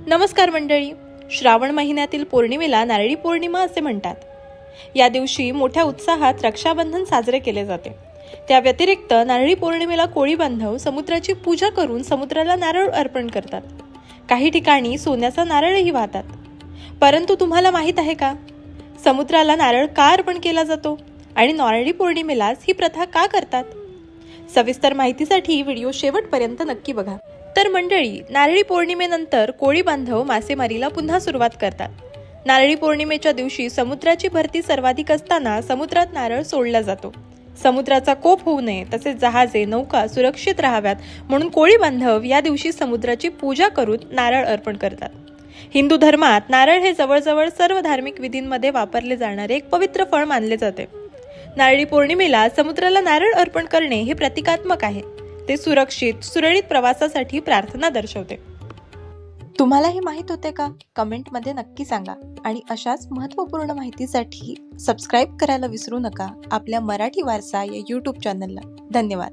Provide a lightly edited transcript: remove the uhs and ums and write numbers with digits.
नमस्कार मंडळी. श्रावण महिन्यातील पौर्णिमेला नारळी पौर्णिमा असे म्हणतात. या दिवशी मोठ्या उत्साहात रक्षाबंधन साजरे केले जाते. त्या व्यतिरिक्त नारळी पौर्णिमेला कोळी बांधव समुद्राची पूजा करून समुद्राला नारळ अर्पण करतात. काही ठिकाणी सोन्याचा नारळही वाहतात. परंतु तुम्हाला माहित आहे का, समुद्राला नारळ का अर्पण केला जातो आणि नारळी पौर्णिमेलाच ही प्रथा का करतात? सविस्तर माहितीसाठी व्हिडिओ शेवटपर्यंत नक्की बघा. तर मंडळी, नारळी पौर्णिमेनंतर कोळी बांधव मासेमारीला पुन्हा सुरुवात करतात. नारळी पौर्णिमेच्या दिवशी समुद्राची भरती सर्वाधिक असताना समुद्रात नारळ सोडला जातो. समुद्राचा कोप होऊ नये, तसेच जहाजे नौका सुरक्षित राहाव्यात म्हणून कोळी बांधव या दिवशी समुद्राची पूजा करून नारळ अर्पण करतात. हिंदू धर्मात नारळ हे जवळजवळ सर्व धार्मिक विधींमध्ये वापरले जाणारे एक पवित्र फळ मानले जाते. नारळी पौर्णिमेला समुद्राला नारळ अर्पण करणे हे प्रतिकात्मक आहे. ते सुरक्षित सुरळीत प्रवासासाठी प्रार्थना दर्शवते. तुम्हाला हे माहित होते का? कमेंटमध्ये नक्की सांगा. आणि अशाच महत्त्वपूर्ण माहितीसाठी सबस्क्राईब करायला विसरू नका आपल्या मराठी वारसा या YouTube चॅनलला. धन्यवाद.